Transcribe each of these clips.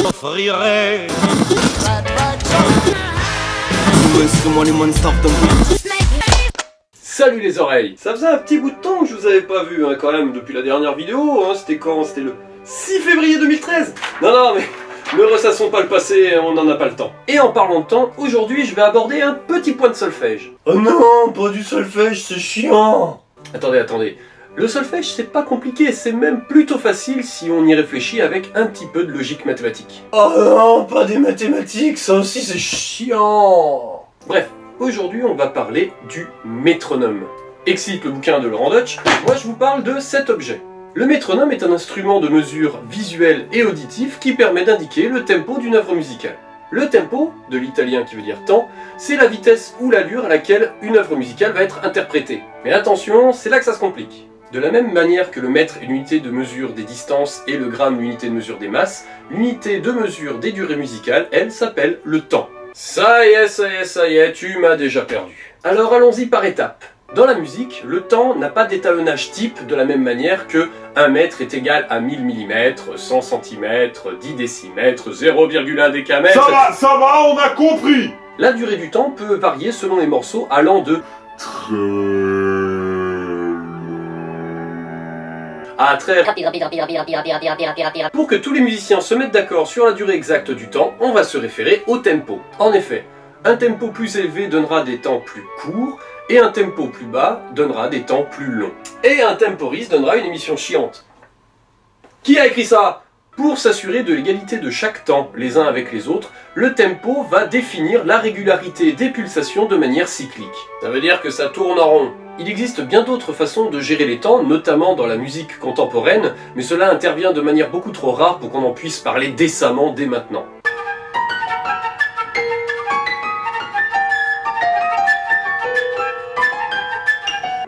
t'offrirai. Salut les oreilles. Ça faisait un petit bout de temps que je vous avais pas vu, hein, quand même, depuis la dernière vidéo, hein. C'était quand? C'était le 6 février 2013. Non, mais ne ressassons pas le passé, on n'en a pas le temps. Et en parlant de temps, aujourd'hui je vais aborder un petit point de solfège. Oh non, pas du solfège, c'est chiant. Attendez. Le solfège, c'est pas compliqué, c'est même plutôt facile si on y réfléchit avec un petit peu de logique mathématique. Oh non, pas des mathématiques, ça aussi c'est chiant. Bref, aujourd'hui on va parler du métronome. Excite le bouquin de Laurent Deutsch, moi je vous parle de cet objet. Le métronome est un instrument de mesure visuel et auditif qui permet d'indiquer le tempo d'une œuvre musicale. Le tempo, de l'italien qui veut dire temps, c'est la vitesse ou l'allure à laquelle une œuvre musicale va être interprétée. Mais attention, c'est là que ça se complique. De la même manière que le mètre est l'unité de mesure des distances et le gramme l'unité de mesure des masses, l'unité de mesure des durées musicales, elle s'appelle le temps. Ça y est, tu m'as déjà perdu. Alors allons-y par étapes. Dans la musique, le temps n'a pas d'étalonnage type de la même manière que 1 mètre est égal à 1000 mm, 100 cm, 10 décimètres, 0,1 décamètre... Ça va, on a compris. La durée du temps peut varier selon les morceaux allant de... à très rapide. Pour que tous les musiciens se mettent d'accord sur la durée exacte du temps, on va se référer au tempo. En effet, un tempo plus élevé donnera des temps plus courts, et un tempo plus bas donnera des temps plus longs. Et un temporiste donnera une émission chiante. Qui a écrit ça? Pour s'assurer de l'égalité de chaque temps les uns avec les autres, le tempo va définir la régularité des pulsations de manière cyclique. Ça veut dire que ça tourne en rond. Il existe bien d'autres façons de gérer les temps, notamment dans la musique contemporaine, mais cela intervient de manière beaucoup trop rare pour qu'on en puisse parler décemment dès maintenant.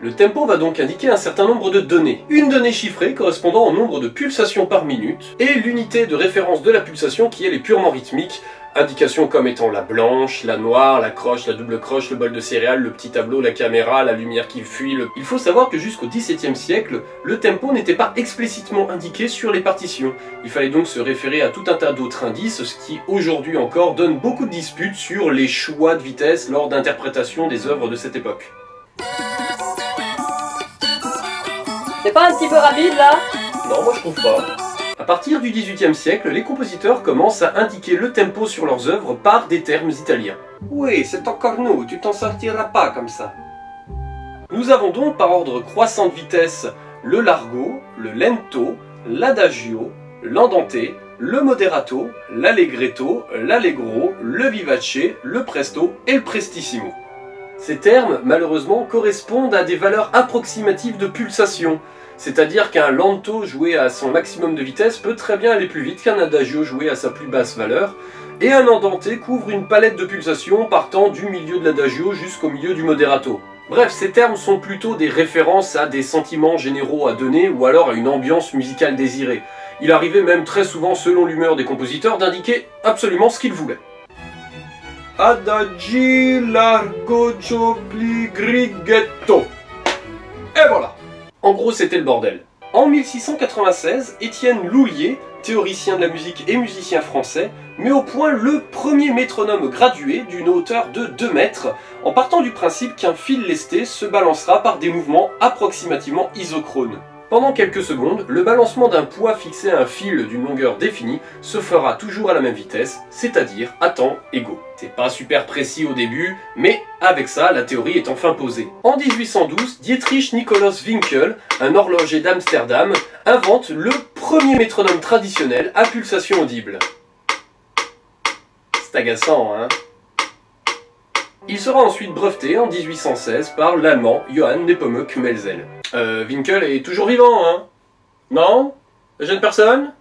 Le tempo va donc indiquer un certain nombre de données. Une donnée chiffrée correspondant au nombre de pulsations par minute, et l'unité de référence de la pulsation qui elle est purement rythmique, indications comme étant la blanche, la noire, la croche, la double croche, le bol de céréales, le petit tableau, la caméra, la lumière qui fuit... Il faut savoir que jusqu'au XVIIe siècle, le tempo n'était pas explicitement indiqué sur les partitions. Il fallait donc se référer à tout un tas d'autres indices, ce qui aujourd'hui encore donne beaucoup de disputes sur les choix de vitesse lors d'interprétation des œuvres de cette époque. C'est pas un petit peu rapide là? Non, moi je trouve pas. À partir du XVIIIe siècle, les compositeurs commencent à indiquer le tempo sur leurs œuvres par des termes italiens. Oui, c'est encore nous, tu t'en sortiras pas comme ça. Nous avons donc par ordre croissant de vitesse le largo, le lento, l'adagio, l'andante, le moderato, l'allegretto, l'allegro, le vivace, le presto et le prestissimo. Ces termes, malheureusement, correspondent à des valeurs approximatives de pulsation, c'est-à-dire qu'un lento joué à son maximum de vitesse peut très bien aller plus vite qu'un adagio joué à sa plus basse valeur, et un andante couvre une palette de pulsations partant du milieu de l'adagio jusqu'au milieu du moderato. Bref, ces termes sont plutôt des références à des sentiments généraux à donner ou alors à une ambiance musicale désirée. Il arrivait même très souvent, selon l'humeur des compositeurs, d'indiquer absolument ce qu'ils voulaient. Adagi largo ciopli grighetto. Et voilà. En gros, c'était le bordel. En 1696, Étienne Loulier, théoricien de la musique et musicien français, met au point le premier métronome gradué d'une hauteur de 2 mètres, en partant du principe qu'un fil lesté se balancera par des mouvements approximativement isochrones. Pendant quelques secondes, le balancement d'un poids fixé à un fil d'une longueur définie se fera toujours à la même vitesse, c'est-à-dire à temps égaux. C'est pas super précis au début, mais avec ça, la théorie est enfin posée. En 1812, Dietrich Nikolaus Winkel, un horloger d'Amsterdam, invente le premier métronome traditionnel à pulsation audible. C'est agaçant, hein? Il sera ensuite breveté en 1816 par l'allemand Johann Nepomuk Melzel. Winkel est toujours vivant, hein? Non? Jeune personne?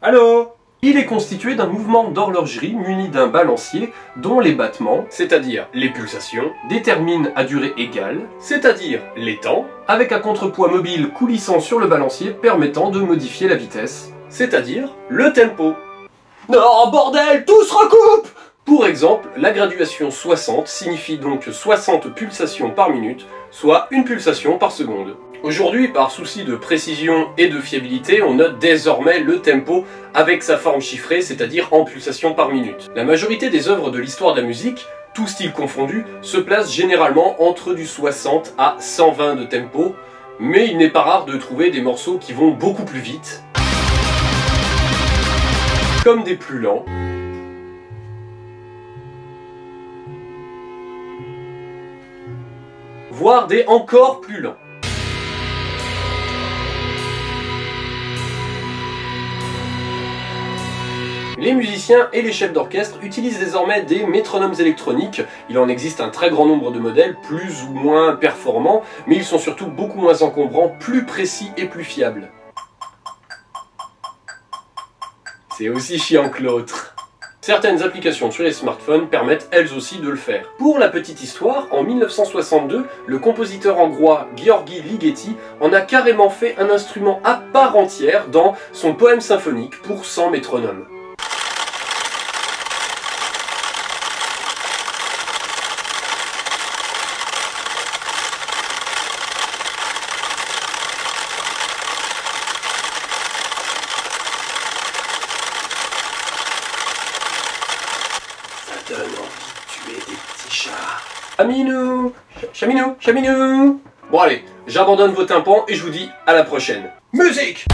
Allô? Il est constitué d'un mouvement d'horlogerie muni d'un balancier dont les battements, c'est-à-dire les pulsations, déterminent à durée égale, c'est-à-dire les temps, avec un contrepoids mobile coulissant sur le balancier permettant de modifier la vitesse, c'est-à-dire le tempo. Non, bordel, tout se recoupe! Pour exemple, la graduation 60 signifie donc 60 pulsations par minute, soit une pulsation par seconde. Aujourd'hui, par souci de précision et de fiabilité, on note désormais le tempo avec sa forme chiffrée, c'est-à-dire en pulsations par minute. La majorité des œuvres de l'histoire de la musique, tous styles confondus, se placent généralement entre du 60 à 120 de tempo, mais il n'est pas rare de trouver des morceaux qui vont beaucoup plus vite, comme des plus lents, voire des encore plus lents. Les musiciens et les chefs d'orchestre utilisent désormais des métronomes électroniques. Il en existe un très grand nombre de modèles, plus ou moins performants, mais ils sont surtout beaucoup moins encombrants, plus précis et plus fiables. C'est aussi chiant que l'autre. Certaines applications sur les smartphones permettent elles aussi de le faire. Pour la petite histoire, en 1962, le compositeur hongrois György Ligeti en a carrément fait un instrument à part entière dans son poème symphonique pour 100 métronomes. Donne envie de tuer des petits chats. Chaminou, chaminou, chaminou. Bon allez, j'abandonne vos tympans et je vous dis à la prochaine. Musique!